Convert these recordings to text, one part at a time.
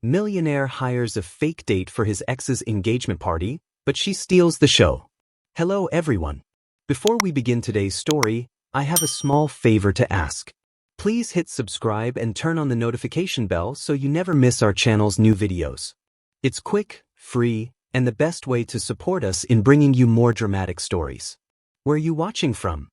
Millionaire hires a fake date for his ex's engagement party, but she steals the show. Hello everyone. Before we begin today's story, I have a small favor to ask. Please hit subscribe and turn on the notification bell so you never miss our channel's new videos. It's quick, free, and the best way to support us in bringing you more dramatic stories. Where are you watching from?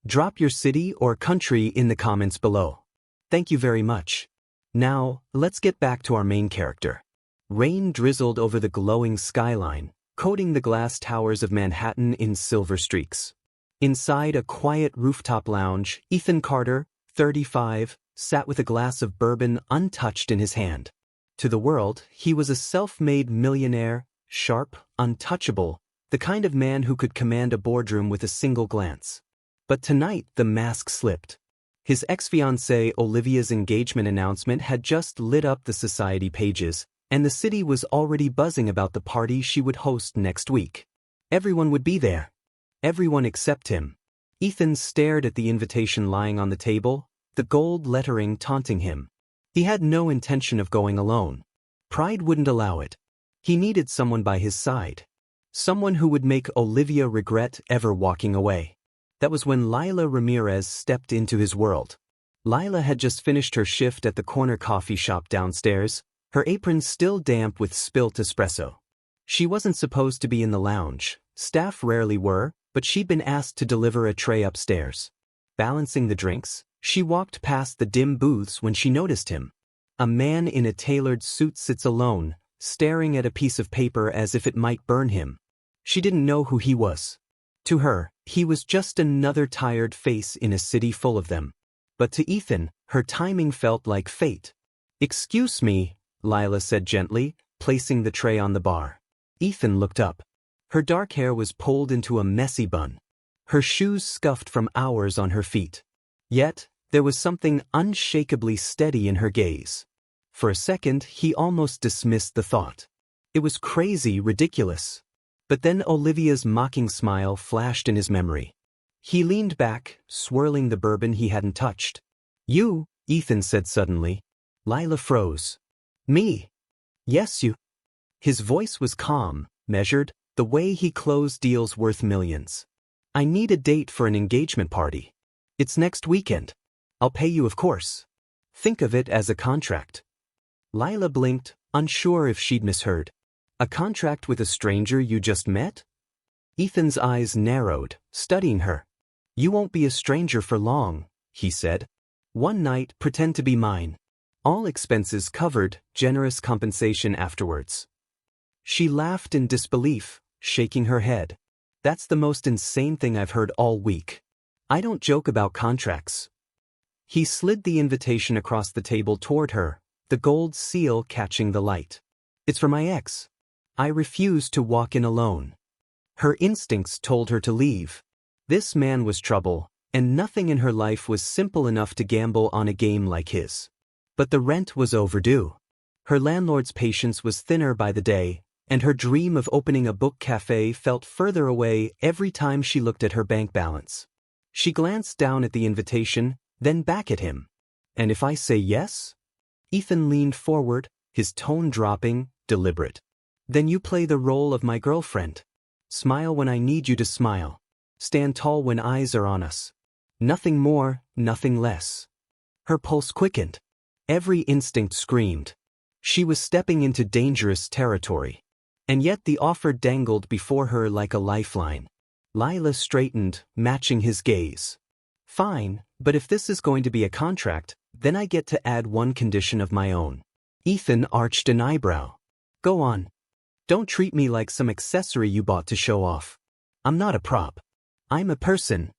Drop your city or country in the comments below. Thank you very much. Now, let's get back to our main character. Rain drizzled over the glowing skyline, coating the glass towers of Manhattan in silver streaks. Inside a quiet rooftop lounge, Ethan Carter, 35, sat with a glass of bourbon untouched in his hand. To the world, he was a self-made millionaire, sharp, untouchable, the kind of man who could command a boardroom with a single glance. But tonight the mask slipped. His ex-fiancée Olivia's engagement announcement had just lit up the society pages, and the city was already buzzing about the party she would host next week. Everyone would be there. Everyone except him. Ethan stared at the invitation lying on the table, the gold lettering taunting him. He had no intention of going alone. Pride wouldn't allow it. He needed someone by his side. Someone who would make Olivia regret ever walking away. That was when Lila Ramirez stepped into his world. Lila had just finished her shift at the corner coffee shop downstairs, her apron still damp with spilt espresso. She wasn't supposed to be in the lounge. Staff rarely were, but she'd been asked to deliver a tray upstairs. Balancing the drinks, she walked past the dim booths when she noticed him. A man in a tailored suit sits alone, staring at a piece of paper as if it might burn him. She didn't know who he was. To her, he was just another tired face in a city full of them. But to Ethan, her timing felt like fate. "Excuse me," Lila said gently, placing the tray on the bar. Ethan looked up. Her dark hair was pulled into a messy bun. Her shoes scuffed from hours on her feet. Yet, there was something unshakably steady in her gaze. For a second, he almost dismissed the thought. It was crazy, ridiculous. But then Olivia's mocking smile flashed in his memory. He leaned back, swirling the bourbon he hadn't touched. "You," Ethan said suddenly. Lila froze. "Me?" "Yes, you." His voice was calm, measured, the way he closed deals worth millions. "I need a date for an engagement party. It's next weekend. I'll pay you, of course. Think of it as a contract." Lila blinked, unsure if she'd misheard. "A contract with a stranger you just met?" Ethan's eyes narrowed, studying her. "You won't be a stranger for long," he said. "One night, pretend to be mine. All expenses covered, generous compensation afterwards." She laughed in disbelief, shaking her head. "That's the most insane thing I've heard all week. I don't joke about contracts." He slid the invitation across the table toward her, the gold seal catching the light. "It's for my ex. I refuse to walk in alone." Her instincts told her to leave. This man was trouble, and nothing in her life was simple enough to gamble on a game like his. But the rent was overdue. Her landlord's patience was thinner by the day, and her dream of opening a book cafe felt further away every time she looked at her bank balance. She glanced down at the invitation, then back at him. "And if I say yes?" Ethan leaned forward, his tone dropping, deliberate. "Then you play the role of my girlfriend. Smile when I need you to smile. Stand tall when eyes are on us. Nothing more, nothing less." Her pulse quickened. Every instinct screamed. She was stepping into dangerous territory. And yet the offer dangled before her like a lifeline. Lila straightened, matching his gaze. "Fine, but if this is going to be a contract, then I get to add one condition of my own." Ethan arched an eyebrow. "Go on. Don't treat me like some accessory you bought to show off. I'm not a prop. I'm a person."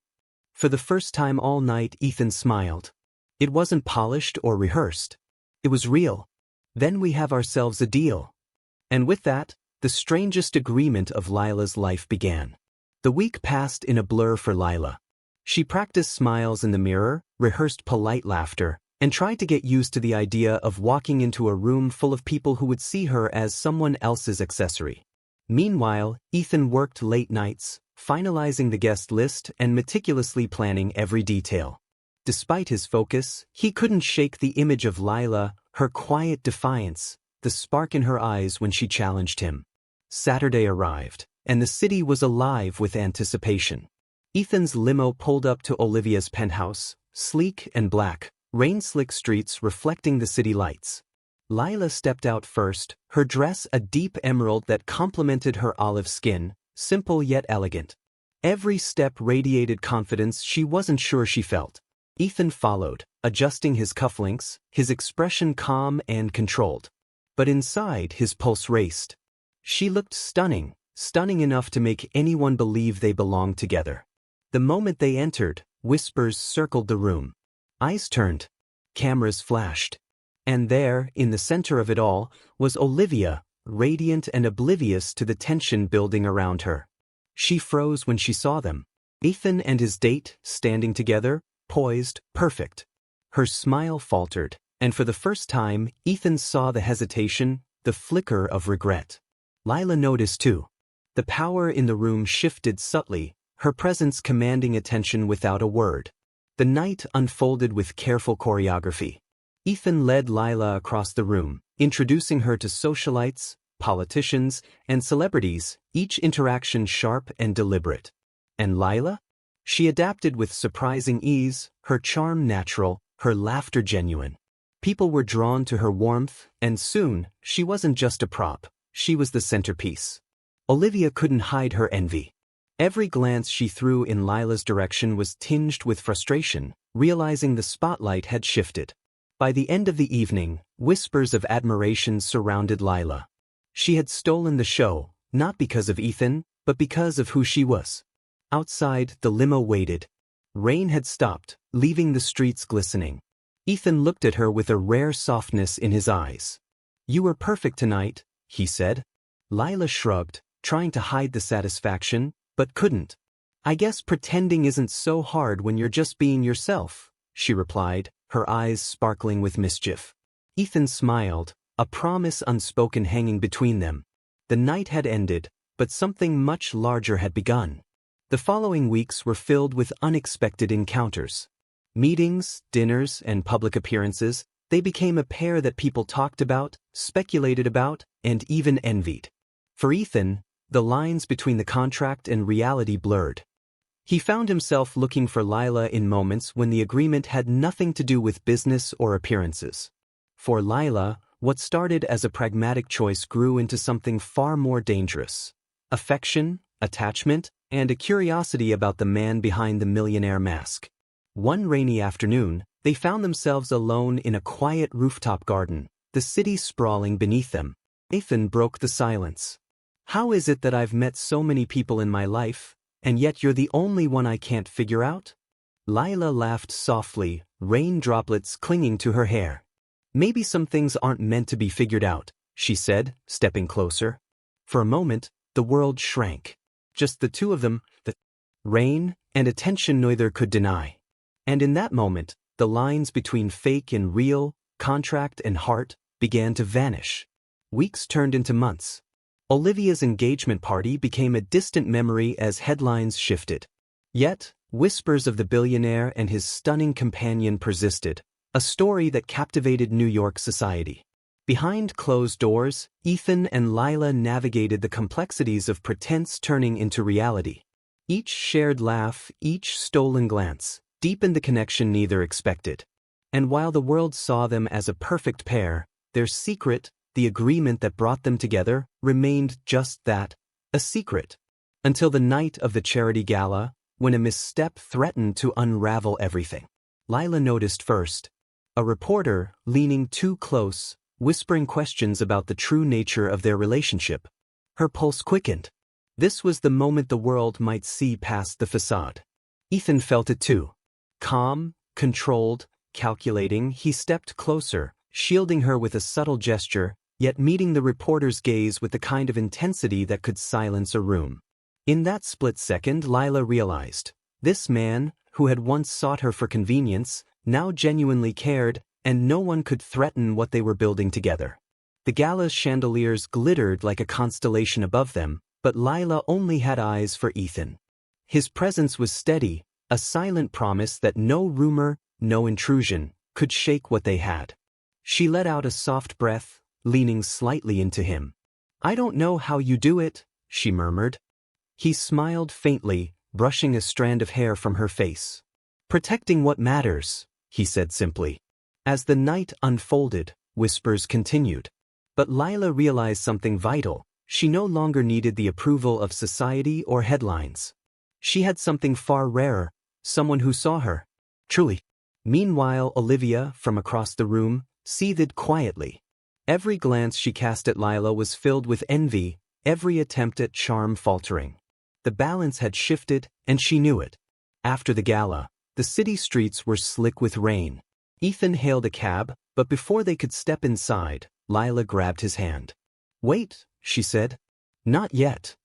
For the first time all night, Ethan smiled. It wasn't polished or rehearsed. It was real. "Then we have ourselves a deal." And with that, the strangest agreement of Lila's life began. The week passed in a blur for Lila. She practiced smiles in the mirror, rehearsed polite laughter, and tried to get used to the idea of walking into a room full of people who would see her as someone else's accessory. Meanwhile, Ethan worked late nights, finalizing the guest list and meticulously planning every detail. Despite his focus, he couldn't shake the image of Lila, her quiet defiance, the spark in her eyes when she challenged him. Saturday arrived, and the city was alive with anticipation. Ethan's limo pulled up to Olivia's penthouse, sleek and black, rain-slick streets reflecting the city lights. Lila stepped out first, her dress a deep emerald that complemented her olive skin, simple yet elegant. Every step radiated confidence she wasn't sure she felt. Ethan followed, adjusting his cufflinks, his expression calm and controlled. But inside, his pulse raced. She looked stunning, stunning enough to make anyone believe they belonged together. The moment they entered, whispers circled the room. Eyes turned. Cameras flashed. And there, in the center of it all, was Olivia, radiant and oblivious to the tension building around her. She froze when she saw them. Ethan and his date, standing together, poised, perfect. Her smile faltered, and for the first time, Ethan saw the hesitation, the flicker of regret. Lila noticed too. The power in the room shifted subtly, her presence commanding attention without a word. The night unfolded with careful choreography. Ethan led Lila across the room, introducing her to socialites, politicians, and celebrities, each interaction sharp and deliberate. And Lila? She adapted with surprising ease, her charm natural, her laughter genuine. People were drawn to her warmth, and soon, she wasn't just a prop, she was the centerpiece. Olivia couldn't hide her envy. Every glance she threw in Lila's direction was tinged with frustration, realizing the spotlight had shifted. By the end of the evening, whispers of admiration surrounded Lila. She had stolen the show, not because of Ethan, but because of who she was. Outside, the limo waited. Rain had stopped, leaving the streets glistening. Ethan looked at her with a rare softness in his eyes. "You were perfect tonight," he said. Lila shrugged, trying to hide the satisfaction, but couldn't. "I guess pretending isn't so hard when you're just being yourself," she replied, her eyes sparkling with mischief. Ethan smiled, a promise unspoken hanging between them. The night had ended, but something much larger had begun. The following weeks were filled with unexpected encounters. Meetings, dinners, and public appearances, they became a pair that people talked about, speculated about, and even envied. For Ethan, the lines between the contract and reality blurred. He found himself looking for Lila in moments when the agreement had nothing to do with business or appearances. For Lila, what started as a pragmatic choice grew into something far more dangerous. Affection, attachment, and a curiosity about the man behind the millionaire mask. One rainy afternoon, they found themselves alone in a quiet rooftop garden, the city sprawling beneath them. Ethan broke the silence. "How is it that I've met so many people in my life, and yet you're the only one I can't figure out?" Lila laughed softly, rain droplets clinging to her hair. "Maybe some things aren't meant to be figured out," she said, stepping closer. For a moment, the world shrank. Just the two of them, the rain and attention neither could deny. And in that moment, the lines between fake and real, contract and heart, began to vanish. Weeks turned into months. Olivia's engagement party became a distant memory as headlines shifted. Yet, whispers of the billionaire and his stunning companion persisted, a story that captivated New York society. Behind closed doors, Ethan and Lila navigated the complexities of pretense turning into reality. Each shared laugh, each stolen glance, deepened the connection neither expected. And while the world saw them as a perfect pair, their secret, the agreement that brought them together, remained just that, a secret. Until the night of the charity gala, when a misstep threatened to unravel everything. Lila noticed first. A reporter, leaning too close, whispering questions about the true nature of their relationship. Her pulse quickened. This was the moment the world might see past the facade. Ethan felt it too. Calm, controlled, calculating, he stepped closer, shielding her with a subtle gesture, yet meeting the reporter's gaze with the kind of intensity that could silence a room. In that split second, Lila realized, this man, who had once sought her for convenience, now genuinely cared, and no one could threaten what they were building together. The gala's chandeliers glittered like a constellation above them, but Lila only had eyes for Ethan. His presence was steady, a silent promise that no rumor, no intrusion, could shake what they had. She let out a soft breath, leaning slightly into him. "I don't know how you do it," she murmured. He smiled faintly, brushing a strand of hair from her face. "Protecting what matters," he said simply. As the night unfolded, whispers continued. But Lila realized something vital. She no longer needed the approval of society or headlines. She had something far rarer, someone who saw her. Truly. Meanwhile, Olivia, from across the room, seethed quietly. Every glance she cast at Lila was filled with envy, every attempt at charm faltering. The balance had shifted, and she knew it. After the gala, the city streets were slick with rain. Ethan hailed a cab, but before they could step inside, Lila grabbed his hand. "Wait," she said. "Not yet."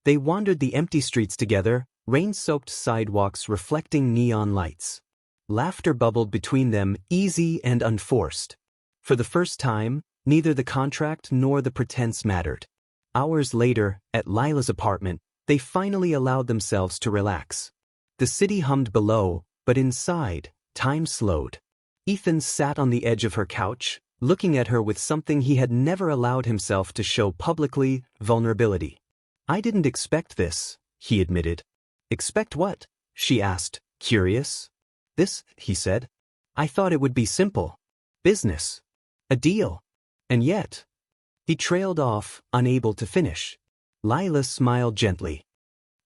They wandered the empty streets together, rain-soaked sidewalks reflecting neon lights. Laughter bubbled between them, easy and unforced. For the first time, neither the contract nor the pretense mattered. Hours later, at Lila's apartment, they finally allowed themselves to relax. The city hummed below, but inside, time slowed. Ethan sat on the edge of her couch, looking at her with something he had never allowed himself to show publicly: vulnerability. "I didn't expect this," he admitted. "Expect what?" she asked, curious. "This," he said. "I thought it would be simple. Business. A deal. And yet..." He trailed off, unable to finish. Lila smiled gently.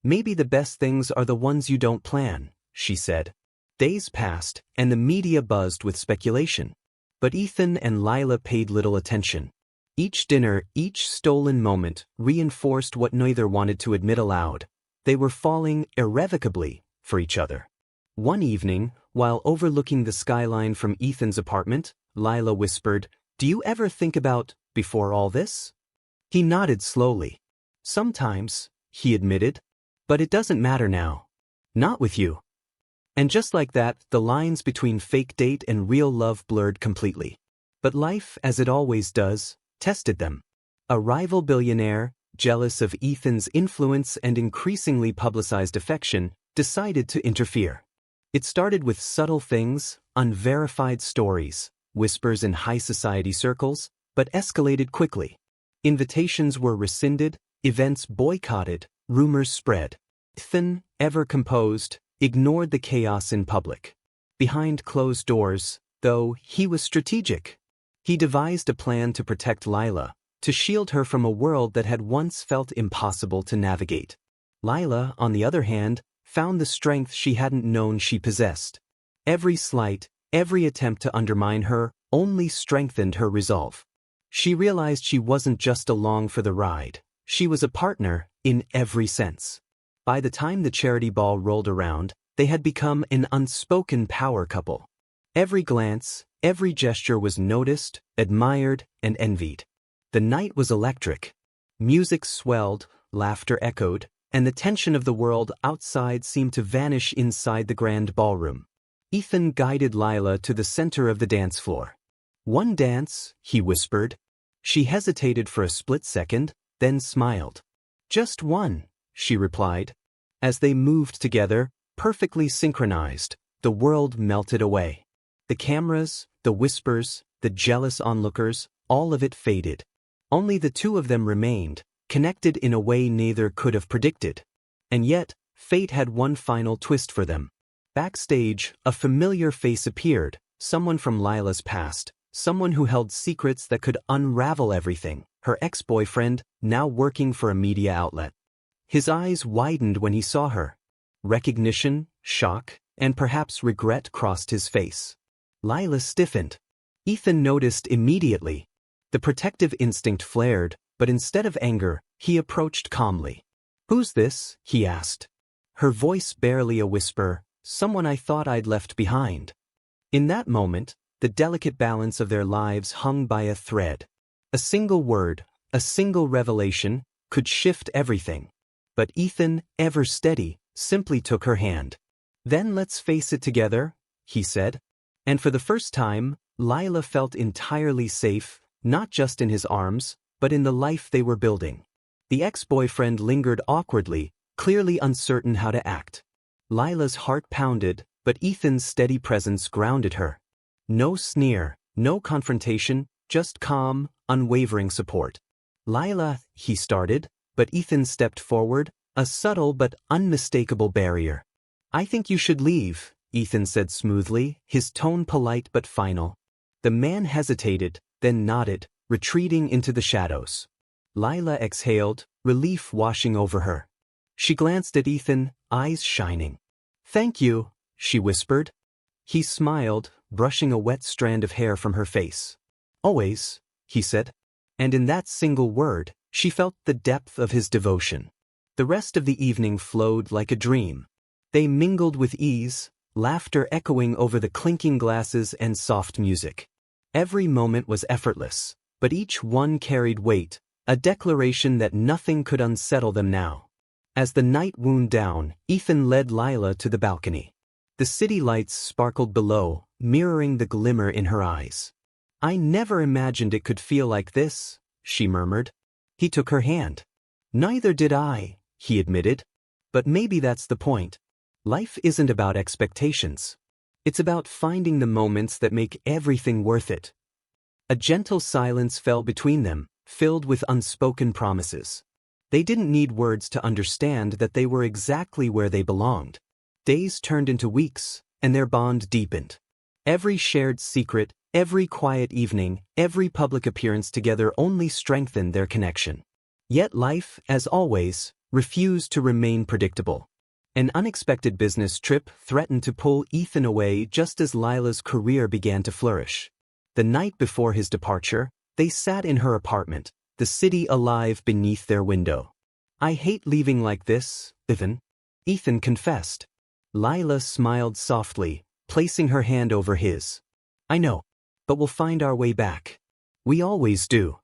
"Maybe the best things are the ones you don't plan," she said. Days passed, and the media buzzed with speculation. But Ethan and Lila paid little attention. Each dinner, each stolen moment, reinforced what neither wanted to admit aloud. They were falling irrevocably for each other. One evening, while overlooking the skyline from Ethan's apartment, Lila whispered, "Do you ever think about before all this?" He nodded slowly. "Sometimes," he admitted. "But it doesn't matter now. Not with you." And just like that, the lines between fake date and real love blurred completely. But life, as it always does, tested them. A rival billionaire, jealous of Ethan's influence and increasingly publicized affection, decided to interfere. It started with subtle things, unverified stories, whispers in high society circles, but escalated quickly. Invitations were rescinded, events boycotted, rumors spread. Ethan, ever composed, ignored the chaos in public. Behind closed doors, though, he was strategic. He devised a plan to protect Lila, to shield her from a world that had once felt impossible to navigate. Lila, on the other hand, found the strength she hadn't known she possessed. Every slight, every attempt to undermine her, only strengthened her resolve. She realized she wasn't just along for the ride. She was a partner, in every sense. By the time the charity ball rolled around, they had become an unspoken power couple. Every glance, every gesture was noticed, admired, and envied. The night was electric. Music swelled, laughter echoed, and the tension of the world outside seemed to vanish inside the grand ballroom. Ethan guided Lila to the center of the dance floor. "One dance," he whispered. She hesitated for a split second, then smiled. "Just one," she replied. As they moved together, perfectly synchronized, the world melted away. The cameras, the whispers, the jealous onlookers, all of it faded. Only the two of them remained, connected in a way neither could have predicted. And yet, fate had one final twist for them. Backstage, a familiar face appeared, someone from Lila's past, someone who held secrets that could unravel everything, her ex-boyfriend, now working for a media outlet. His eyes widened when he saw her. Recognition, shock, and perhaps regret crossed his face. Lila stiffened. Ethan noticed immediately. The protective instinct flared, but instead of anger, he approached calmly. "Who's this?" he asked. Her voice barely a whisper, "Someone I thought I'd left behind." In that moment, the delicate balance of their lives hung by a thread. A single word, a single revelation, could shift everything. But Ethan, ever steady, simply took her hand. "Then let's face it together," he said. And for the first time, Lila felt entirely safe, not just in his arms, but in the life they were building. The ex-boyfriend lingered awkwardly, clearly uncertain how to act. Lila's heart pounded, but Ethan's steady presence grounded her. No sneer, no confrontation, just calm, unwavering support. Lila, he started, but Ethan stepped forward, a subtle but unmistakable barrier. I think you should leave, Ethan said smoothly, his tone polite but final. The man hesitated, then nodded, retreating into the shadows. Lila exhaled, relief washing over her. She glanced at Ethan, eyes shining. Thank you, she whispered. He smiled, brushing a wet strand of hair from her face. Always, he said. And in that single word, she felt the depth of his devotion. The rest of the evening flowed like a dream. They mingled with ease, laughter echoing over the clinking glasses and soft music. Every moment was effortless, but each one carried weight, a declaration that nothing could unsettle them now. As the night wound down, Ethan led Lila to the balcony. The city lights sparkled below, mirroring the glimmer in her eyes. I never imagined it could feel like this, she murmured. He took her hand. Neither did I, he admitted. But maybe that's the point. Life isn't about expectations. It's about finding the moments that make everything worth it. A gentle silence fell between them, filled with unspoken promises. They didn't need words to understand that they were exactly where they belonged. Days turned into weeks, and their bond deepened. Every shared secret, every quiet evening, every public appearance together only strengthened their connection. Yet life, as always, refused to remain predictable. An unexpected business trip threatened to pull Ethan away just as Lila's career began to flourish. The night before his departure, they sat in her apartment, the city alive beneath their window. I hate leaving like this, Ethan confessed. Lila smiled softly, placing her hand over his. I know, but we'll find our way back. We always do.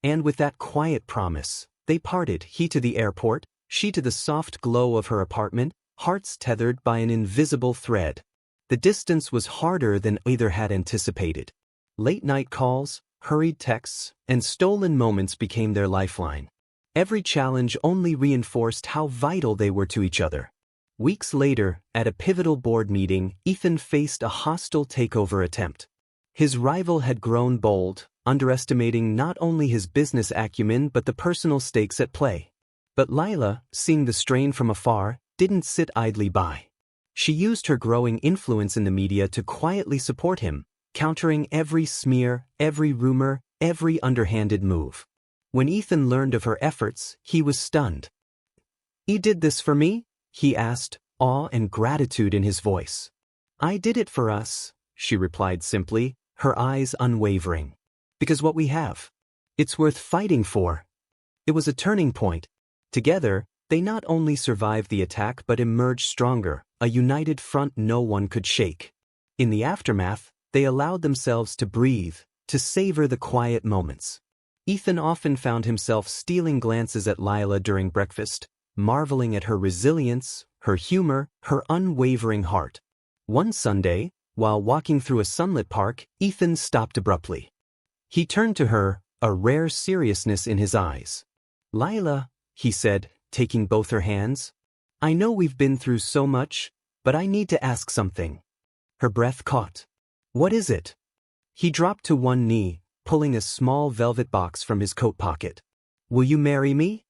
And with that quiet promise, they parted, he to the airport, she to the soft glow of her apartment, hearts tethered by an invisible thread. The distance was harder than either had anticipated. Late-night calls, hurried texts, and stolen moments became their lifeline. Every challenge only reinforced how vital they were to each other. Weeks later, at a pivotal board meeting, Ethan faced a hostile takeover attempt. His rival had grown bold, underestimating not only his business acumen but the personal stakes at play. But Lila, seeing the strain from afar, didn't sit idly by. She used her growing influence in the media to quietly support him, countering every smear, every rumor, every underhanded move. When Ethan learned of her efforts, he was stunned. "You did this for me?" he asked, awe and gratitude in his voice. "I did it for us," she replied simply, her eyes unwavering. "Because what we have, it's worth fighting for." It was a turning point. Together, they not only survived the attack but emerged stronger, a united front no one could shake. In the aftermath, they allowed themselves to breathe, to savor the quiet moments. Ethan often found himself stealing glances at Lila during breakfast, marveling at her resilience, her humor, her unwavering heart. One Sunday, while walking through a sunlit park, Ethan stopped abruptly. He turned to her, a rare seriousness in his eyes. "Lila," he said, taking both her hands, "I know we've been through so much, but I need to ask something." Her breath caught. "What is it?" He dropped to one knee, pulling a small velvet box from his coat pocket. "Will you marry me?"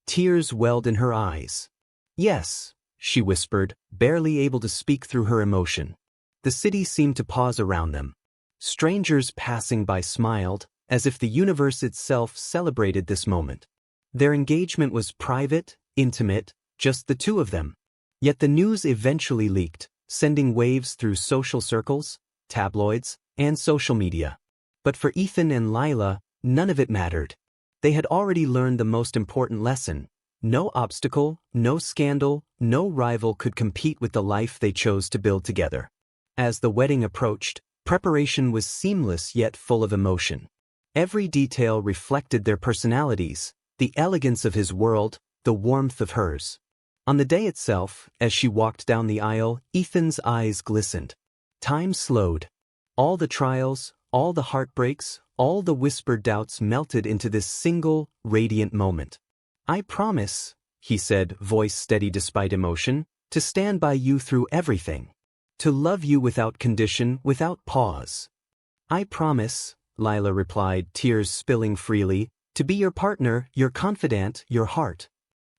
Tears welled in her eyes. "Yes," she whispered, barely able to speak through her emotion. The city seemed to pause around them. Strangers passing by smiled, as if the universe itself celebrated this moment. Their engagement was private, intimate, just the two of them. Yet the news eventually leaked, sending waves through social circles, tabloids, and social media. But for Ethan and Lila, none of it mattered. They had already learned the most important lesson. No obstacle, no scandal, no rival could compete with the life they chose to build together. As the wedding approached, preparation was seamless yet full of emotion. Every detail reflected their personalities, the elegance of his world, the warmth of hers. On the day itself, as she walked down the aisle, Ethan's eyes glistened. Time slowed. All the trials, all the heartbreaks, all the whispered doubts melted into this single, radiant moment. "I promise," he said, voice steady despite emotion, "to stand by you through everything. To love you without condition, without pause. I promise, Lila replied, tears spilling freely. To be your partner, your confidant, your heart.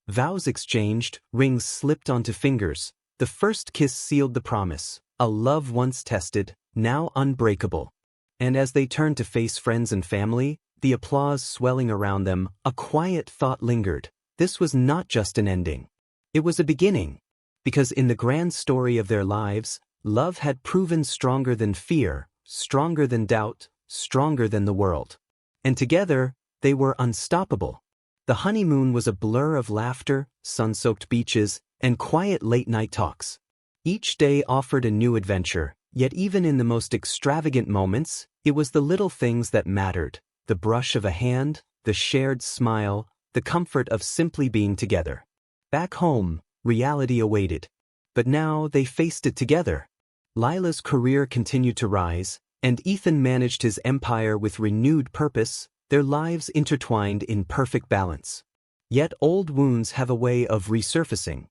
Vows exchanged, rings slipped onto fingers. The first kiss sealed the promise, a love once tested, now unbreakable. And as they turned to face friends and family, the applause swelling around them, a quiet thought lingered. This was not just an ending. It was a beginning. Because in the grand story of their lives, love had proven stronger than fear, stronger than doubt, stronger than the world. And together, they were unstoppable. The honeymoon was a blur of laughter, sun-soaked beaches, and quiet late-night talks. Each day offered a new adventure, yet even in the most extravagant moments, it was the little things that mattered. The brush of a hand, the shared smile, the comfort of simply being together. Back home, reality awaited. But now they faced it together. Lila's career continued to rise, and Ethan managed his empire with renewed purpose, their lives intertwined in perfect balance. Yet old wounds have a way of resurfacing.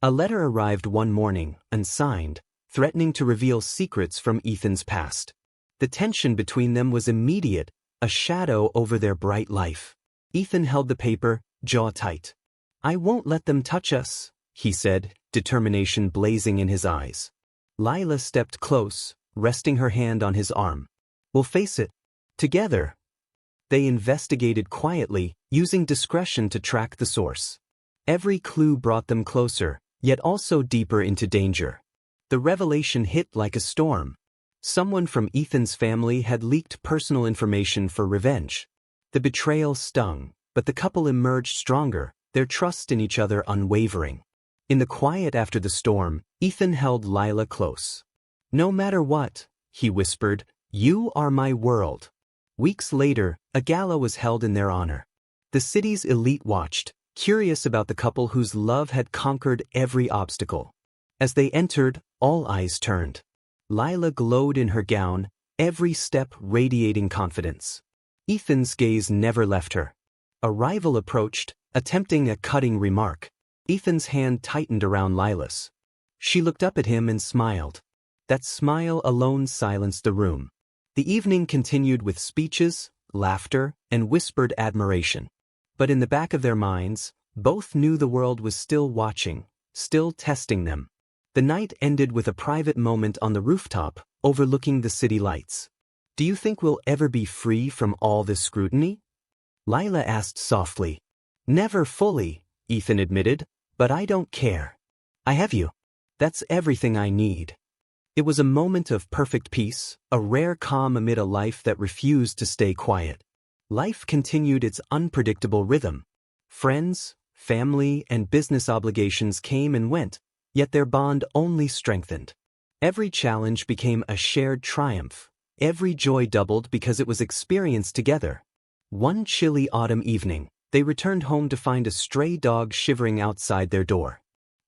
A letter arrived one morning, unsigned, threatening to reveal secrets from Ethan's past. The tension between them was immediate, a shadow over their bright life. Ethan held the paper, jaw tight. "I won't let them touch us," he said, determination blazing in his eyes. Lila stepped close, resting her hand on his arm. "We'll face it. Together." They investigated quietly, using discretion to track the source. Every clue brought them closer, yet also deeper into danger. The revelation hit like a storm. Someone from Ethan's family had leaked personal information for revenge. The betrayal stung, but the couple emerged stronger, their trust in each other unwavering. In the quiet after the storm, Ethan held Lila close. "No matter what," he whispered, "you are my world." Weeks later, a gala was held in their honor. The city's elite watched, curious about the couple whose love had conquered every obstacle. As they entered, all eyes turned. Lila glowed in her gown, every step radiating confidence. Ethan's gaze never left her. A rival approached, attempting a cutting remark. Ethan's hand tightened around Lila's. She looked up at him and smiled. That smile alone silenced the room. The evening continued with speeches, laughter, and whispered admiration. But in the back of their minds, both knew the world was still watching, still testing them. The night ended with a private moment on the rooftop, overlooking the city lights. "Do you think we'll ever be free from all this scrutiny?" Lila asked softly. "Never fully," Ethan admitted, "but I don't care. I have you. That's everything I need." It was a moment of perfect peace, a rare calm amid a life that refused to stay quiet. Life continued its unpredictable rhythm. Friends, family, and business obligations came and went, yet their bond only strengthened. Every challenge became a shared triumph. Every joy doubled because it was experienced together. One chilly autumn evening, they returned home to find a stray dog shivering outside their door.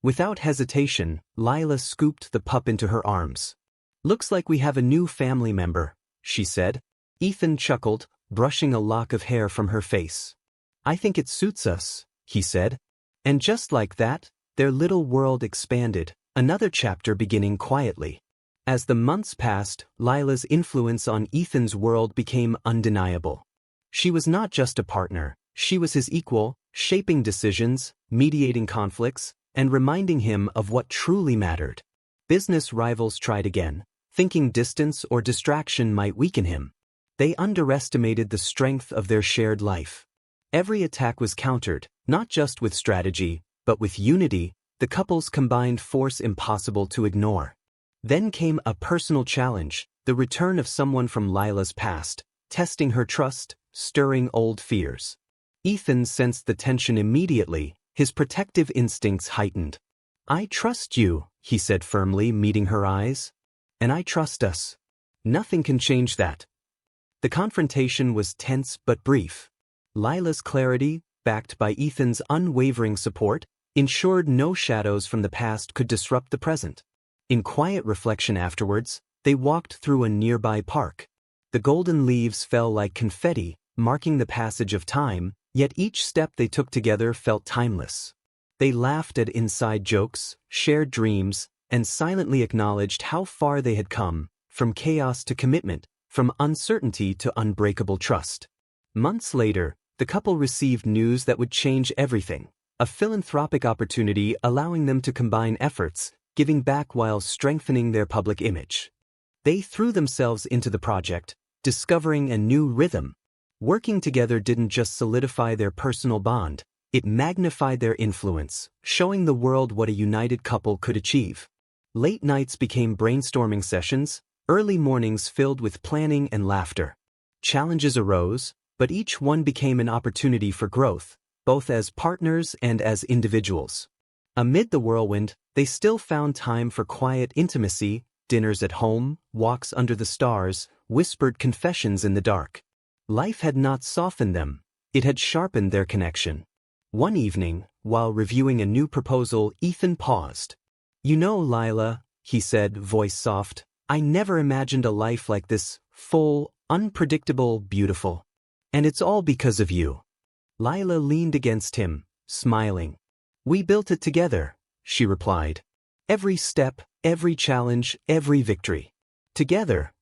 Without hesitation, Lila scooped the pup into her arms. "Looks like we have a new family member," she said. Ethan chuckled, brushing a lock of hair from her face. "I think it suits us," he said. And just like that, their little world expanded, another chapter beginning quietly. As the months passed, Lila's influence on Ethan's world became undeniable. She was not just a partner, she was his equal, shaping decisions, mediating conflicts, and reminding him of what truly mattered. Business rivals tried again, thinking distance or distraction might weaken him. They underestimated the strength of their shared life. Every attack was countered, not just with strategy, but with unity, the couple's combined force impossible to ignore. Then came a personal challenge, the return of someone from Lila's past, testing her trust, stirring old fears. Ethan sensed the tension immediately, his protective instincts heightened. "I trust you," he said firmly, meeting her eyes. "And I trust us. Nothing can change that." The confrontation was tense but brief. Lila's clarity, backed by Ethan's unwavering support, ensured no shadows from the past could disrupt the present. In quiet reflection afterwards, they walked through a nearby park. The golden leaves fell like confetti, marking the passage of time, yet each step they took together felt timeless. They laughed at inside jokes, shared dreams, and silently acknowledged how far they had come, from chaos to commitment, from uncertainty to unbreakable trust. Months later, the couple received news that would change everything, a philanthropic opportunity allowing them to combine efforts, giving back while strengthening their public image. They threw themselves into the project, discovering a new rhythm. Working together didn't just solidify their personal bond, it magnified their influence, showing the world what a united couple could achieve. Late nights became brainstorming sessions, early mornings filled with planning and laughter. Challenges arose, but each one became an opportunity for growth, both as partners and as individuals. Amid the whirlwind, they still found time for quiet intimacy, dinners at home, walks under the stars, whispered confessions in the dark. Life had not softened them, it had sharpened their connection. One evening, while reviewing a new proposal, Ethan paused. "You know, Lila," he said, voice soft, "I never imagined a life like this, full, unpredictable, beautiful. And it's all because of you." Lila leaned against him, smiling. "We built it together," she replied. "Every step, every challenge, every victory. Together."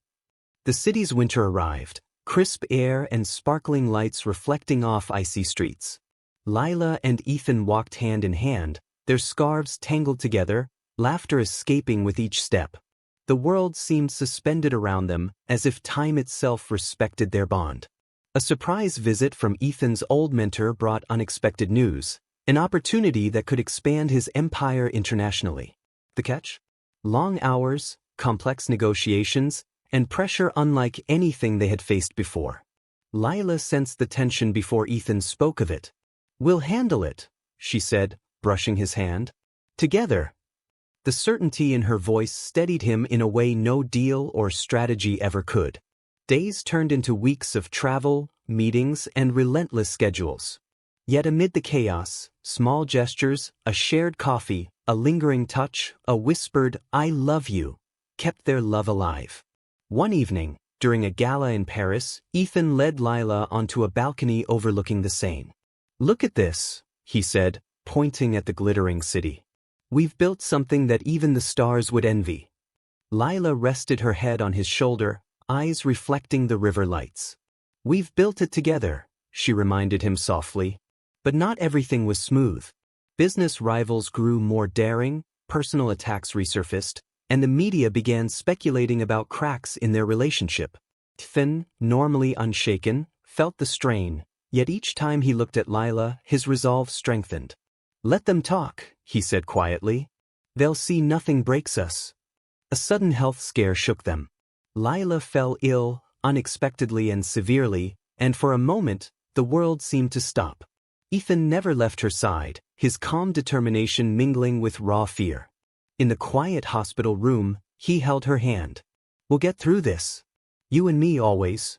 The city's winter arrived, crisp air and sparkling lights reflecting off icy streets. Lila and Ethan walked hand in hand, their scarves tangled together, laughter escaping with each step. The world seemed suspended around them, as if time itself respected their bond. A surprise visit from Ethan's old mentor brought unexpected news, an opportunity that could expand his empire internationally. The catch? Long hours, complex negotiations, and pressure unlike anything they had faced before. Lila sensed the tension before Ethan spoke of it. "We'll handle it," she said, brushing his hand. "Together." The certainty in her voice steadied him in a way no deal or strategy ever could. Days turned into weeks of travel, meetings, and relentless schedules. Yet amid the chaos, small gestures, a shared coffee, a lingering touch, a whispered, "I love you," kept their love alive. One evening, during a gala in Paris, Ethan led Lila onto a balcony overlooking the Seine. "Look at this," he said, pointing at the glittering city. "We've built something that even the stars would envy." Lila rested her head on his shoulder, eyes reflecting the river lights. "We've built it together," she reminded him softly. But not everything was smooth. Business rivals grew more daring, personal attacks resurfaced, and the media began speculating about cracks in their relationship. Ethan, normally unshaken, felt the strain, yet each time he looked at Lila, his resolve strengthened. "Let them talk," he said quietly. "They'll see nothing breaks us." A sudden health scare shook them. Lila fell ill, unexpectedly and severely, and for a moment, the world seemed to stop. Ethan never left her side, his calm determination mingling with raw fear. In the quiet hospital room, he held her hand. "We'll get through this. You and me always."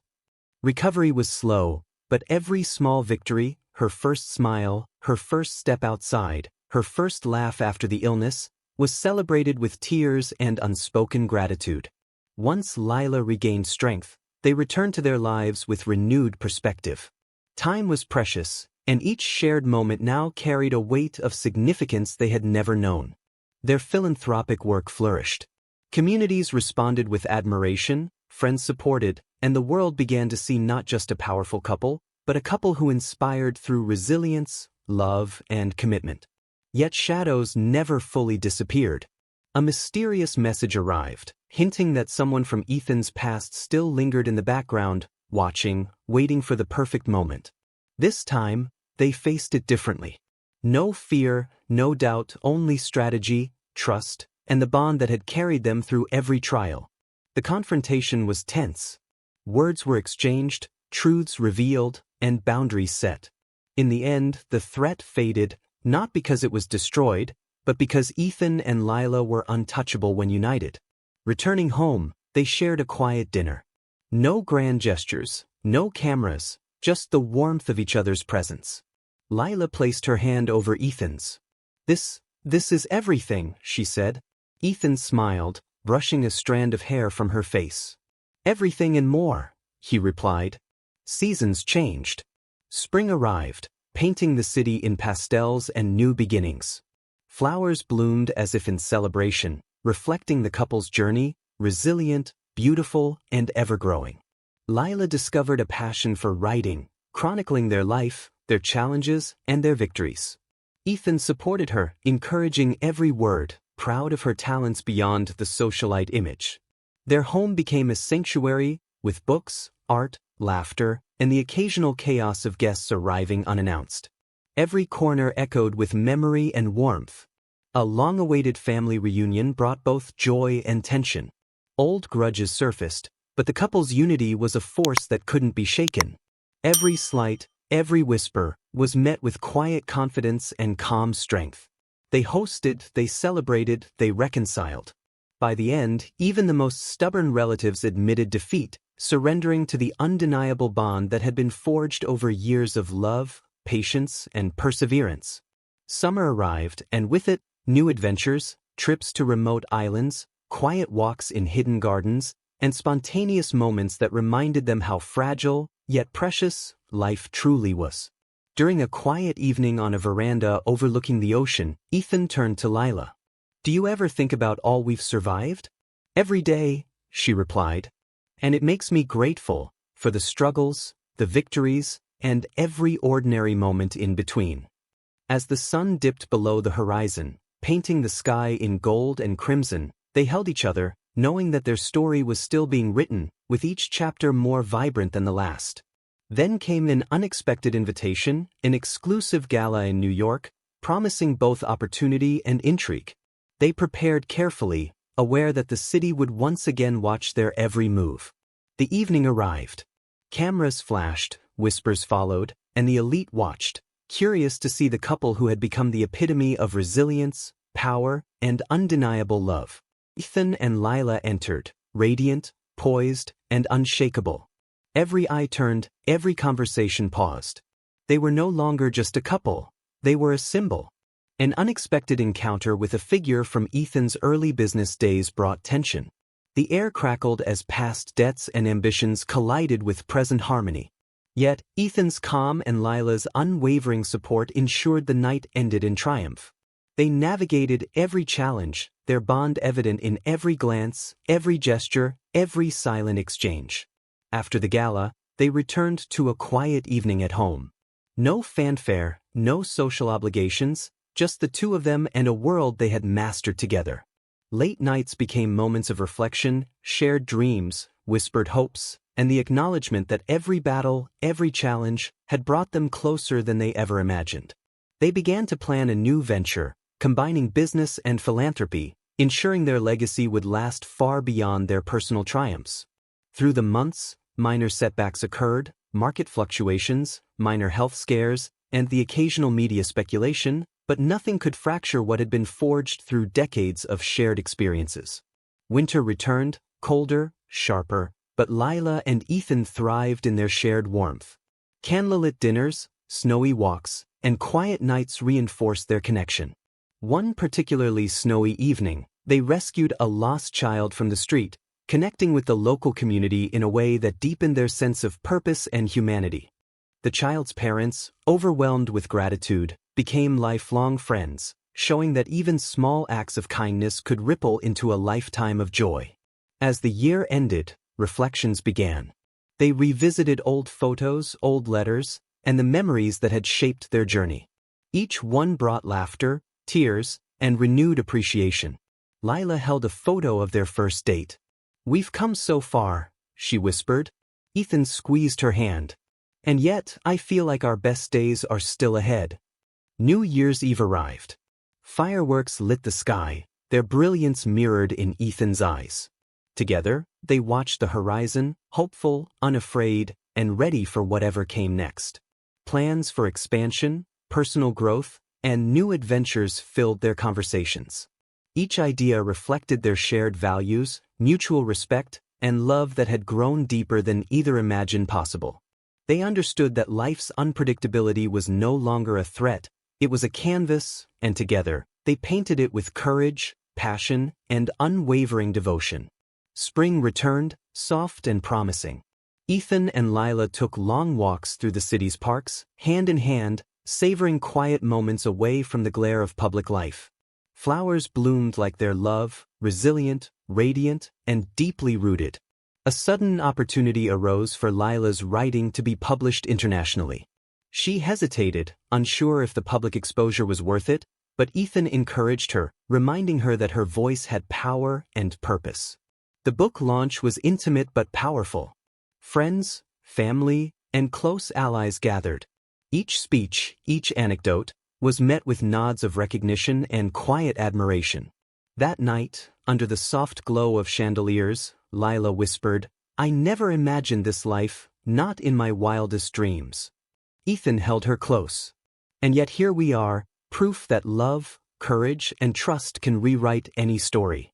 Recovery was slow, but every small victory, her first smile, her first step outside, her first laugh after the illness, was celebrated with tears and unspoken gratitude. Once Lila regained strength, they returned to their lives with renewed perspective. Time was precious, and each shared moment now carried a weight of significance they had never known. Their philanthropic work flourished. Communities responded with admiration, friends supported, and the world began to see not just a powerful couple, but a couple who inspired through resilience, love, and commitment. Yet shadows never fully disappeared. A mysterious message arrived, hinting that someone from Ethan's past still lingered in the background, watching, waiting for the perfect moment. This time, they faced it differently. No fear, no doubt, only strategy, trust, and the bond that had carried them through every trial. The confrontation was tense. Words were exchanged, truths revealed, and boundaries set. In the end, the threat faded, not because it was destroyed, but because Ethan and Lila were untouchable when united. Returning home, they shared a quiet dinner. No grand gestures, no cameras, just the warmth of each other's presence. Lila placed her hand over Ethan's. This is everything," she said. Ethan smiled, brushing a strand of hair from her face. "Everything and more," he replied. Seasons changed. Spring arrived, painting the city in pastels and new beginnings. Flowers bloomed as if in celebration, reflecting the couple's journey, resilient, beautiful, and ever-growing. Lila discovered a passion for writing, chronicling their life, their challenges, and their victories. Ethan supported her, encouraging every word, proud of her talents beyond the socialite image. Their home became a sanctuary, with books, art, laughter, and the occasional chaos of guests arriving unannounced. Every corner echoed with memory and warmth. A long-awaited family reunion brought both joy and tension. Old grudges surfaced, but the couple's unity was a force that couldn't be shaken. Every slight, every whisper, was met with quiet confidence and calm strength. They hosted, they celebrated, they reconciled. By the end, even the most stubborn relatives admitted defeat, surrendering to the undeniable bond that had been forged over years of love, patience, and perseverance. Summer arrived, and with it, new adventures, trips to remote islands, quiet walks in hidden gardens, and spontaneous moments that reminded them how fragile, yet precious, life truly was. During a quiet evening on a veranda overlooking the ocean, Ethan turned to Lila. "Do you ever think about all we've survived?" "Every day," she replied. "And it makes me grateful for the struggles, the victories, and every ordinary moment in between." As the sun dipped below the horizon, painting the sky in gold and crimson, they held each other, knowing that their story was still being written, with each chapter more vibrant than the last. Then came an unexpected invitation, an exclusive gala in New York, promising both opportunity and intrigue. They prepared carefully, aware that the city would once again watch their every move. The evening arrived. Cameras flashed, whispers followed, and the elite watched, curious to see the couple who had become the epitome of resilience, power, and undeniable love. Ethan and Lila entered, radiant, poised, and unshakable. Every eye turned, every conversation paused. They were no longer just a couple, they were a symbol. An unexpected encounter with a figure from Ethan's early business days brought tension. The air crackled as past debts and ambitions collided with present harmony. Yet, Ethan's calm and Lila's unwavering support ensured the night ended in triumph. They navigated every challenge, their bond evident in every glance, every gesture, every silent exchange. After the gala, they returned to a quiet evening at home. No fanfare, no social obligations, just the two of them and a world they had mastered together. Late nights became moments of reflection, shared dreams, whispered hopes, and the acknowledgement that every battle, every challenge, had brought them closer than they ever imagined. They began to plan a new venture, combining business and philanthropy, ensuring their legacy would last far beyond their personal triumphs. Through the months, minor setbacks occurred, market fluctuations, minor health scares, and the occasional media speculation, but nothing could fracture what had been forged through decades of shared experiences. Winter returned, colder, sharper, but Lila and Ethan thrived in their shared warmth. Candlelit dinners, snowy walks, and quiet nights reinforced their connection. One particularly snowy evening, they rescued a lost child from the street, connecting with the local community in a way that deepened their sense of purpose and humanity. The child's parents, overwhelmed with gratitude, became lifelong friends, showing that even small acts of kindness could ripple into a lifetime of joy. As the year ended, reflections began. They revisited old photos, old letters, and the memories that had shaped their journey. Each one brought laughter, tears, and renewed appreciation. Lila held a photo of their first date. "We've come so far," she whispered. Ethan squeezed her hand. "And yet, I feel like our best days are still ahead." New Year's Eve arrived. Fireworks lit the sky, their brilliance mirrored in Ethan's eyes. Together, they watched the horizon, hopeful, unafraid, and ready for whatever came next. Plans for expansion, personal growth, and new adventures filled their conversations. Each idea reflected their shared values, mutual respect, and love that had grown deeper than either imagined possible. They understood that life's unpredictability was no longer a threat, it was a canvas, and together, they painted it with courage, passion, and unwavering devotion. Spring returned, soft and promising. Ethan and Lila took long walks through the city's parks, hand in hand, savoring quiet moments away from the glare of public life. Flowers bloomed like their love, resilient, radiant, and deeply rooted. A sudden opportunity arose for Lila's writing to be published internationally. She hesitated, unsure if the public exposure was worth it, but Ethan encouraged her, reminding her that her voice had power and purpose. The book launch was intimate but powerful. Friends, family, and close allies gathered. Each speech, each anecdote, was met with nods of recognition and quiet admiration. That night, under the soft glow of chandeliers, Lila whispered, "I never imagined this life, not in my wildest dreams." Ethan held her close. And yet here we are, proof that love, courage, and trust can rewrite any story.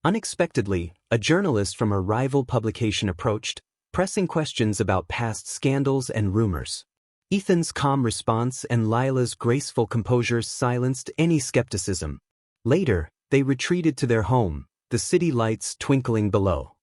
Unexpectedly, a journalist from a rival publication approached, pressing questions about past scandals and rumors. Ethan's calm response and Lila's graceful composure silenced any skepticism. Later, they retreated to their home, the city lights twinkling below.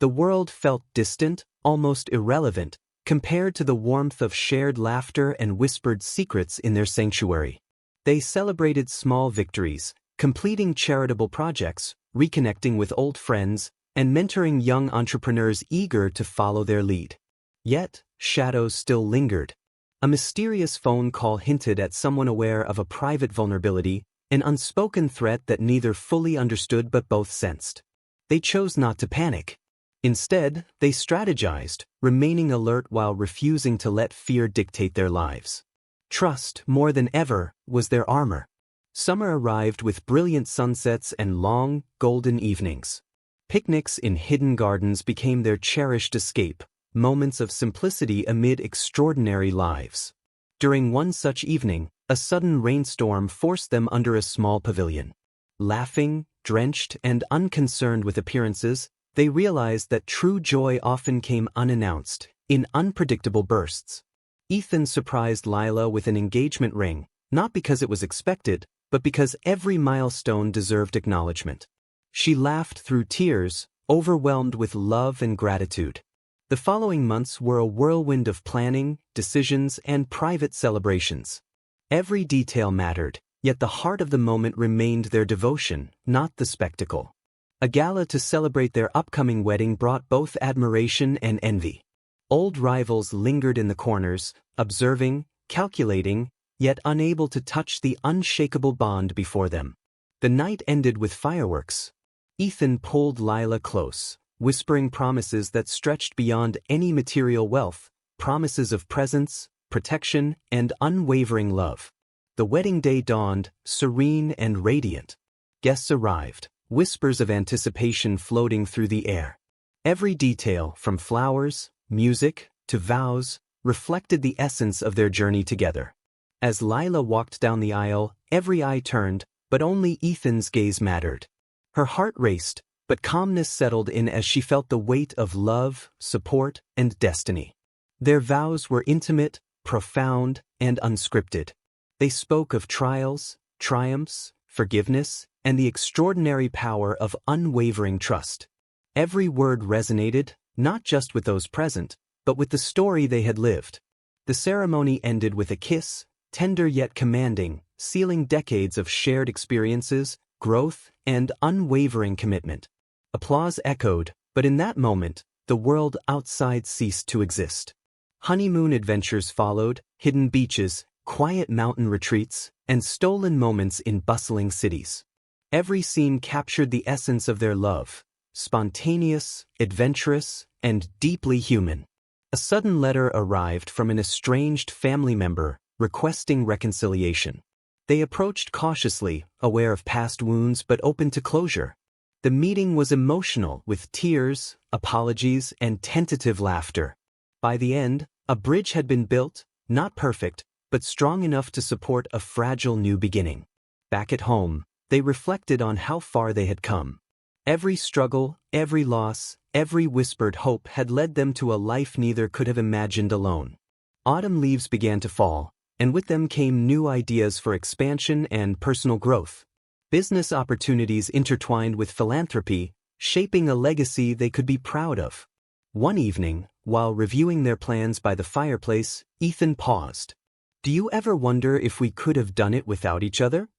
The world felt distant, almost irrelevant, compared to the warmth of shared laughter and whispered secrets in their sanctuary. They celebrated small victories, completing charitable projects, reconnecting with old friends, and mentoring young entrepreneurs eager to follow their lead. Yet, shadows still lingered. A mysterious phone call hinted at someone aware of a private vulnerability, an unspoken threat that neither fully understood but both sensed. They chose not to panic. Instead, they strategized, remaining alert while refusing to let fear dictate their lives. Trust, more than ever, was their armor. Summer arrived with brilliant sunsets and long, golden evenings. Picnics in hidden gardens became their cherished escape, moments of simplicity amid extraordinary lives. During one such evening, a sudden rainstorm forced them under a small pavilion. Laughing, drenched, and unconcerned with appearances, they realized that true joy often came unannounced, in unpredictable bursts. Ethan surprised Lila with an engagement ring, not because it was expected, but because every milestone deserved acknowledgement. She laughed through tears, overwhelmed with love and gratitude. The following months were a whirlwind of planning, decisions, and private celebrations. Every detail mattered, yet the heart of the moment remained their devotion, not the spectacle. A gala to celebrate their upcoming wedding brought both admiration and envy. Old rivals lingered in the corners, observing, calculating, yet unable to touch the unshakable bond before them. The night ended with fireworks. Ethan pulled Lila close, whispering promises that stretched beyond any material wealth, promises of presence, protection, and unwavering love. The wedding day dawned, serene and radiant. Guests arrived, whispers of anticipation floating through the air. Every detail, from flowers, music, to vows, reflected the essence of their journey together. As Lila walked down the aisle, every eye turned, but only Ethan's gaze mattered. Her heart raced, but calmness settled in as she felt the weight of love, support, and destiny. Their vows were intimate, profound, and unscripted. They spoke of trials, triumphs, forgiveness, and the extraordinary power of unwavering trust. Every word resonated, not just with those present, but with the story they had lived. The ceremony ended with a kiss, tender yet commanding, sealing decades of shared experiences, growth, and unwavering commitment. Applause echoed, but in that moment, the world outside ceased to exist. Honeymoon adventures followed, hidden beaches, quiet mountain retreats, and stolen moments in bustling cities. Every scene captured the essence of their love, spontaneous, adventurous, and deeply human. A sudden letter arrived from an estranged family member, requesting reconciliation. They approached cautiously, aware of past wounds but open to closure. The meeting was emotional, with tears, apologies, and tentative laughter. By the end, a bridge had been built, not perfect, but strong enough to support a fragile new beginning. Back at home, they reflected on how far they had come. Every struggle, every loss, every whispered hope had led them to a life neither could have imagined alone. Autumn leaves began to fall, and with them came new ideas for expansion and personal growth. Business opportunities intertwined with philanthropy, shaping a legacy they could be proud of. One evening, while reviewing their plans by the fireplace, Ethan paused. "Do you ever wonder if we could have done it without each other?"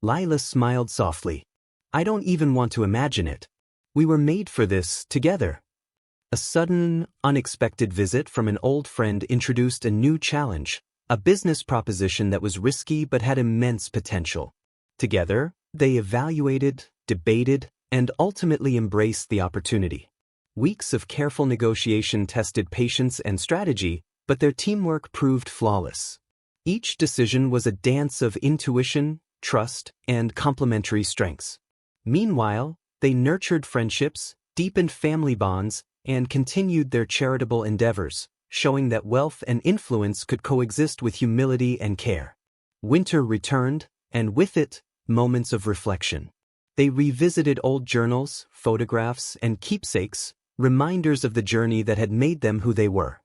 Lila smiled softly. "I don't even want to imagine it. We were made for this, together." A sudden, unexpected visit from an old friend introduced a new challenge, a business proposition that was risky but had immense potential. Together, they evaluated, debated, and ultimately embraced the opportunity. Weeks of careful negotiation tested patience and strategy, but their teamwork proved flawless. Each decision was a dance of intuition, trust, and complementary strengths. Meanwhile, they nurtured friendships, deepened family bonds, and continued their charitable endeavors, showing that wealth and influence could coexist with humility and care. Winter returned, and with it, moments of reflection. They revisited old journals, photographs, and keepsakes, reminders of the journey that had made them who they were.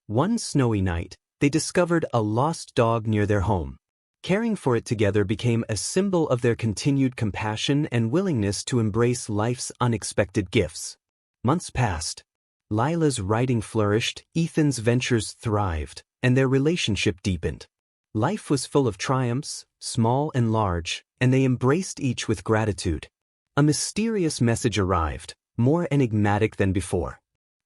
One snowy night, they discovered a lost dog near their home. Caring for it together became a symbol of their continued compassion and willingness to embrace life's unexpected gifts. Months passed. Lila's writing flourished, Ethan's ventures thrived, and their relationship deepened. Life was full of triumphs, small and large, and they embraced each with gratitude. A mysterious message arrived, more enigmatic than before.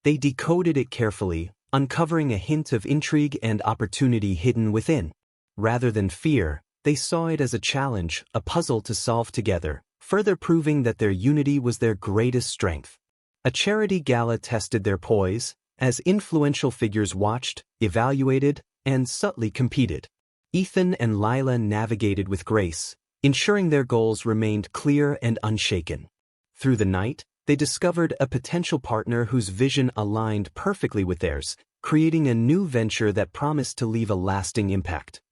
They decoded it carefully, uncovering a hint of intrigue and opportunity hidden within. Rather than fear, they saw it as a challenge, a puzzle to solve together, further proving that their unity was their greatest strength. A charity gala tested their poise, as influential figures watched, evaluated, and subtly competed. Ethan and Lila navigated with grace, ensuring their goals remained clear and unshaken. Through the night, they discovered a potential partner whose vision aligned perfectly with theirs, creating a new venture that promised to leave a lasting impact.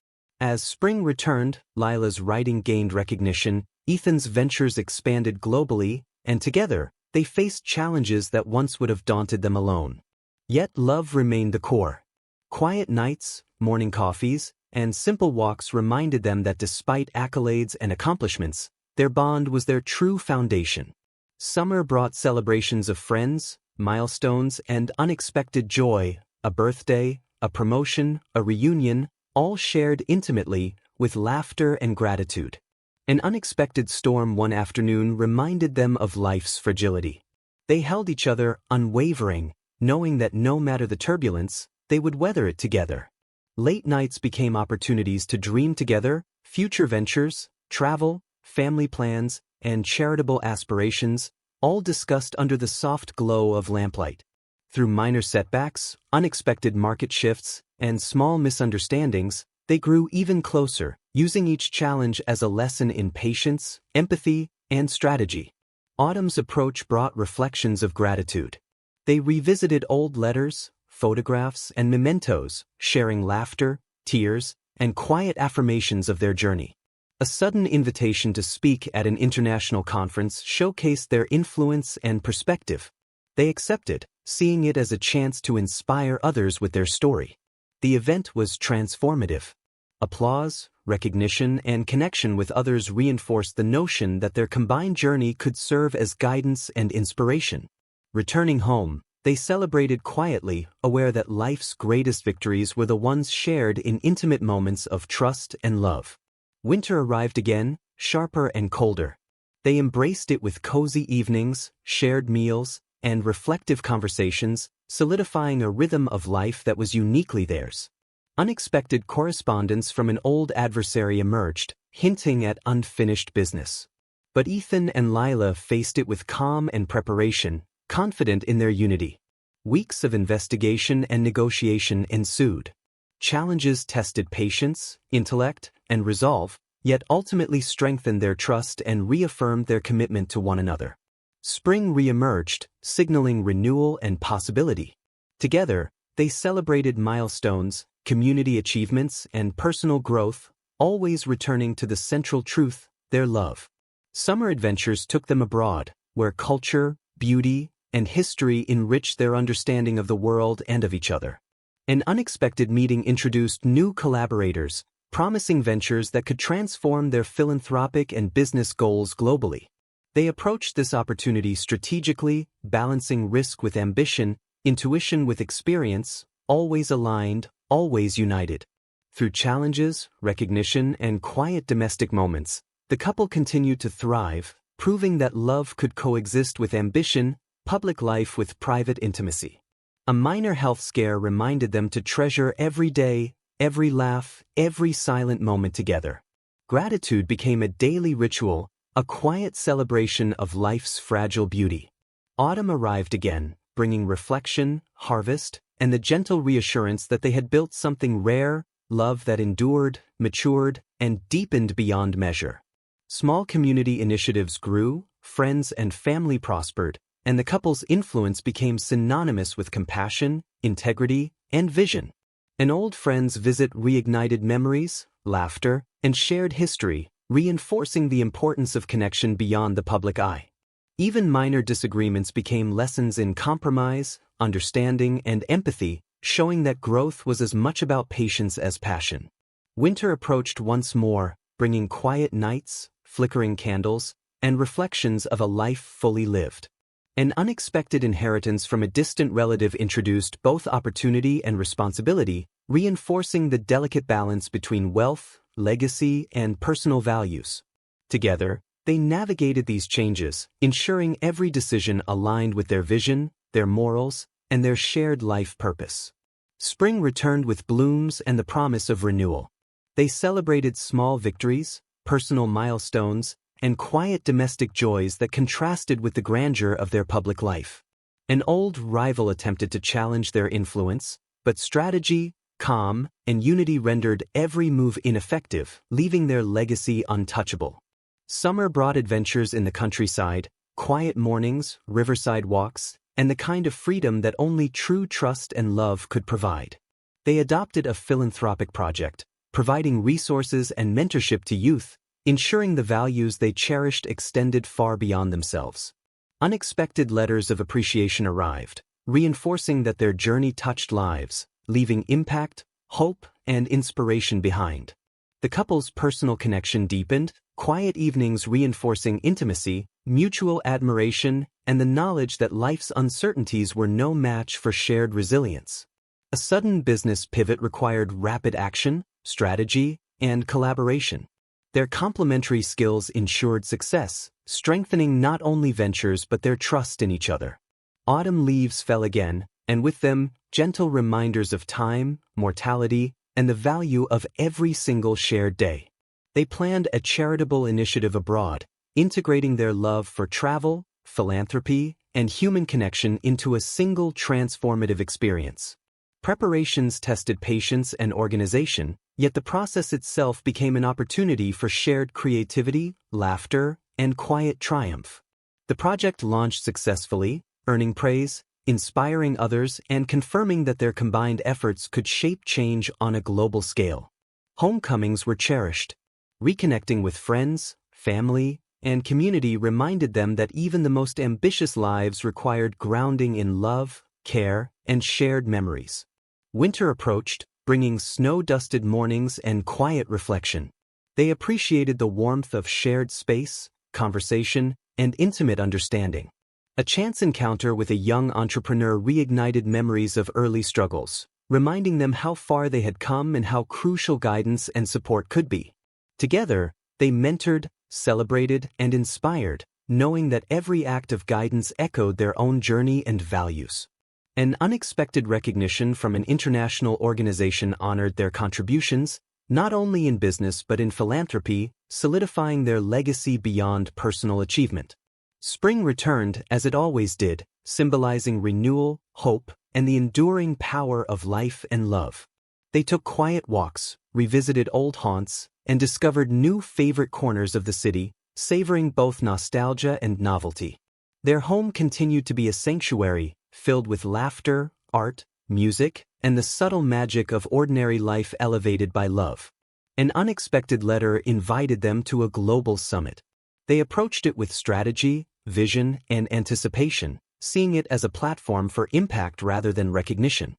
As spring returned, Lila's writing gained recognition, Ethan's ventures expanded globally, and together, they faced challenges that once would have daunted them alone. Yet love remained the core. Quiet nights, morning coffees, and simple walks reminded them that despite accolades and accomplishments, their bond was their true foundation. Summer brought celebrations of friends, milestones, and unexpected joy, a birthday, a promotion, a reunion, all shared intimately, with laughter and gratitude. An unexpected storm one afternoon reminded them of life's fragility. They held each other unwavering, knowing that no matter the turbulence, they would weather it together. Late nights became opportunities to dream together, future ventures, travel, family plans, and charitable aspirations, all discussed under the soft glow of lamplight. Through minor setbacks, unexpected market shifts, and small misunderstandings, they grew even closer, using each challenge as a lesson in patience, empathy, and strategy. Autumn's approach brought reflections of gratitude. They revisited old letters, photographs, and mementos, sharing laughter, tears, and quiet affirmations of their journey. A sudden invitation to speak at an international conference showcased their influence and perspective. They accepted, seeing it as a chance to inspire others with their story. The event was transformative. Applause, recognition, and connection with others reinforced the notion that their combined journey could serve as guidance and inspiration. Returning home, they celebrated quietly, aware that life's greatest victories were the ones shared in intimate moments of trust and love. Winter arrived again, sharper and colder. They embraced it with cozy evenings, shared meals, and reflective conversations, solidifying a rhythm of life that was uniquely theirs. Unexpected correspondence from an old adversary emerged, hinting at unfinished business. But Ethan and Lila faced it with calm and preparation, confident in their unity. Weeks of investigation and negotiation ensued. Challenges tested patience, intellect, and resolve, yet ultimately strengthened their trust and reaffirmed their commitment to one another. Spring re-emerged, signaling renewal and possibility. Together, they celebrated milestones, community achievements, and personal growth, always returning to the central truth, their love. Summer adventures took them abroad, where culture, beauty, and history enriched their understanding of the world and of each other. An unexpected meeting introduced new collaborators, promising ventures that could transform their philanthropic and business goals globally. They approached this opportunity strategically, balancing risk with ambition, intuition with experience, always aligned, always united. Through challenges, recognition, and quiet domestic moments, the couple continued to thrive, proving that love could coexist with ambition, public life with private intimacy. A minor health scare reminded them to treasure every day, every laugh, every silent moment together. Gratitude became a daily ritual, a quiet celebration of life's fragile beauty. Autumn arrived again, bringing reflection, harvest, and the gentle reassurance that they had built something rare, love that endured, matured, and deepened beyond measure. Small community initiatives grew, friends and family prospered, and the couple's influence became synonymous with compassion, integrity, and vision. An old friend's visit reignited memories, laughter, and shared history, reinforcing the importance of connection beyond the public eye. Even minor disagreements became lessons in compromise, understanding, and empathy, showing that growth was as much about patience as passion. Winter approached once more, bringing quiet nights, flickering candles, and reflections of a life fully lived. An unexpected inheritance from a distant relative introduced both opportunity and responsibility, reinforcing the delicate balance between wealth, legacy, and personal values. Together, they navigated these changes, ensuring every decision aligned with their vision, their morals, and their shared life purpose. Spring returned with blooms and the promise of renewal. They celebrated small victories, personal milestones, and quiet domestic joys that contrasted with the grandeur of their public life. An old rival attempted to challenge their influence, but strategy, calm, and unity rendered every move ineffective, leaving their legacy untouchable. Summer brought adventures in the countryside, quiet mornings, riverside walks, and the kind of freedom that only true trust and love could provide. They adopted a philanthropic project, providing resources and mentorship to youth, ensuring the values they cherished extended far beyond themselves. Unexpected letters of appreciation arrived, reinforcing that their journey touched lives, leaving impact, hope, and inspiration behind. The couple's personal connection deepened, quiet evenings reinforcing intimacy, mutual admiration, and the knowledge that life's uncertainties were no match for shared resilience. A sudden business pivot required rapid action, strategy, and collaboration. Their complementary skills ensured success, strengthening not only ventures but their trust in each other. Autumn leaves fell again, and with them, gentle reminders of time, mortality, and the value of every single shared day. They planned a charitable initiative abroad, integrating their love for travel, philanthropy, and human connection into a single transformative experience. Preparations tested patience and organization, yet the process itself became an opportunity for shared creativity, laughter, and quiet triumph. The project launched successfully, earning praise, inspiring others, and confirming that their combined efforts could shape change on a global scale. Homecomings were cherished. Reconnecting with friends, family, and community reminded them that even the most ambitious lives required grounding in love, care, and shared memories. Winter approached, bringing snow-dusted mornings and quiet reflection. They appreciated the warmth of shared space, conversation, and intimate understanding. A chance encounter with a young entrepreneur reignited memories of early struggles, reminding them how far they had come and how crucial guidance and support could be. Together, they mentored, celebrated, and inspired, knowing that every act of guidance echoed their own journey and values. An unexpected recognition from an international organization honored their contributions, not only in business but in philanthropy, solidifying their legacy beyond personal achievement. Spring returned, as it always did, symbolizing renewal, hope, and the enduring power of life and love. They took quiet walks, revisited old haunts, and discovered new favorite corners of the city, savoring both nostalgia and novelty. Their home continued to be a sanctuary, filled with laughter, art, music, and the subtle magic of ordinary life elevated by love. An unexpected letter invited them to a global summit. They approached it with strategy, vision, and anticipation, seeing it as a platform for impact rather than recognition.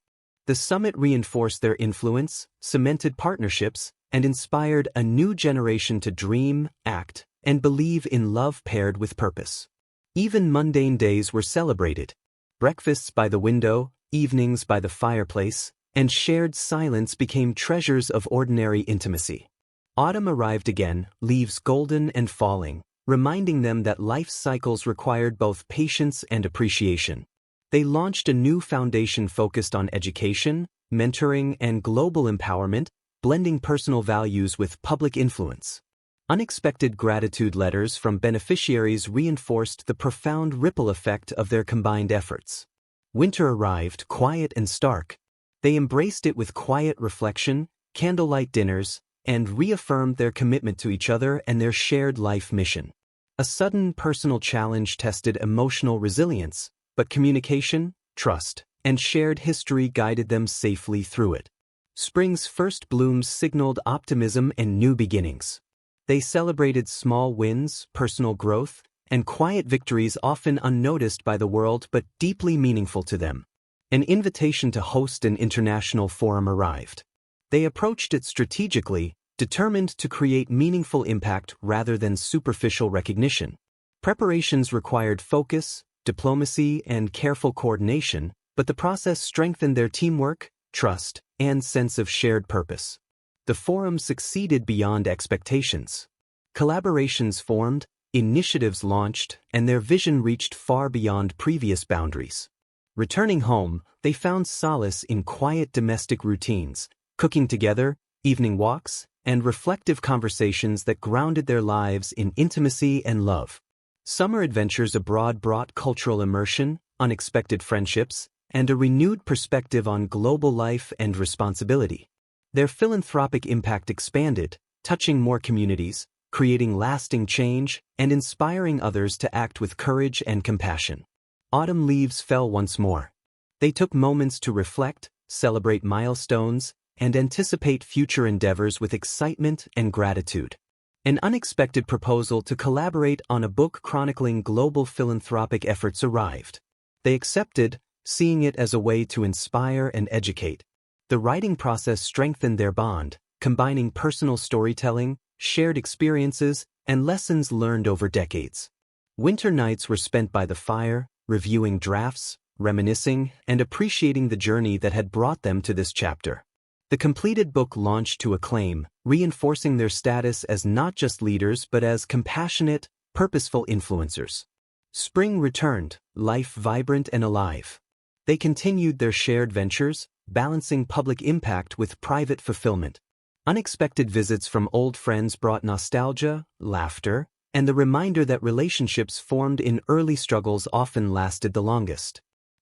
The summit reinforced their influence, cemented partnerships, and inspired a new generation to dream, act, and believe in love paired with purpose. Even mundane days were celebrated. Breakfasts by the window, evenings by the fireplace, and shared silence became treasures of ordinary intimacy. Autumn arrived again, leaves golden and falling, reminding them that life cycles required both patience and appreciation. They launched a new foundation focused on education, mentoring, and global empowerment, blending personal values with public influence. Unexpected gratitude letters from beneficiaries reinforced the profound ripple effect of their combined efforts. Winter arrived, quiet and stark. They embraced it with quiet reflection, candlelight dinners, and reaffirmed their commitment to each other and their shared life mission. A sudden personal challenge tested emotional resilience, but communication, trust, and shared history guided them safely through it. Spring's first blooms signaled optimism and new beginnings. They celebrated small wins, personal growth, and quiet victories often unnoticed by the world but deeply meaningful to them. An invitation to host an international forum arrived. They approached it strategically, determined to create meaningful impact rather than superficial recognition. Preparations required focus, diplomacy, and careful coordination, but the process strengthened their teamwork, trust, and sense of shared purpose. The forum succeeded beyond expectations. Collaborations formed, initiatives launched, and their vision reached far beyond previous boundaries. Returning home, they found solace in quiet domestic routines, cooking together, evening walks, and reflective conversations that grounded their lives in intimacy and love. Summer adventures abroad brought cultural immersion, unexpected friendships, and a renewed perspective on global life and responsibility. Their philanthropic impact expanded, touching more communities, creating lasting change, and inspiring others to act with courage and compassion. Autumn leaves fell once more. They took moments to reflect, celebrate milestones, and anticipate future endeavors with excitement and gratitude. An unexpected proposal to collaborate on a book chronicling global philanthropic efforts arrived. They accepted, seeing it as a way to inspire and educate. The writing process strengthened their bond, combining personal storytelling, shared experiences, and lessons learned over decades. Winter nights were spent by the fire, reviewing drafts, reminiscing, and appreciating the journey that had brought them to this chapter. The completed book launched to acclaim, reinforcing their status as not just leaders but as compassionate, purposeful influencers. Spring returned, life vibrant and alive. They continued their shared ventures, balancing public impact with private fulfillment. Unexpected visits from old friends brought nostalgia, laughter, and the reminder that relationships formed in early struggles often lasted the longest.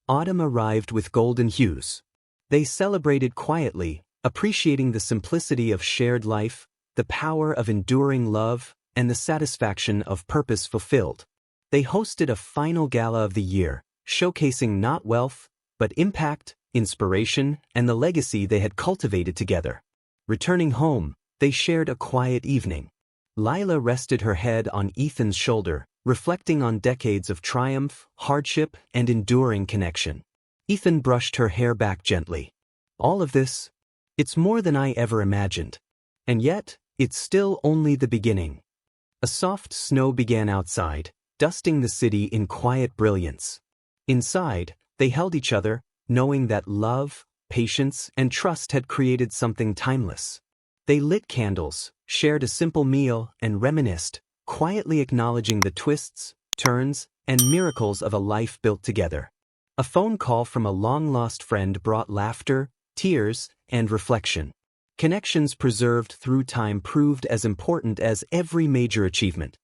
Autumn arrived with golden hues. They celebrated quietly, appreciating the simplicity of shared life, the power of enduring love, and the satisfaction of purpose fulfilled. They hosted a final gala of the year, showcasing not wealth, but impact, inspiration, and the legacy they had cultivated together. Returning home, they shared a quiet evening. Lila rested her head on Ethan's shoulder, reflecting on decades of triumph, hardship, and enduring connection. Ethan brushed her hair back gently. All of this, it's more than I ever imagined. And yet, it's still only the beginning. A soft snow began outside, dusting the city in quiet brilliance. Inside, they held each other, knowing that love, patience, and trust had created something timeless. They lit candles, shared a simple meal, and reminisced, quietly acknowledging the twists, turns, and miracles of a life built together. A phone call from a long-lost friend brought laughter, tears, and reflection. Connections preserved through time proved as important as every major achievement.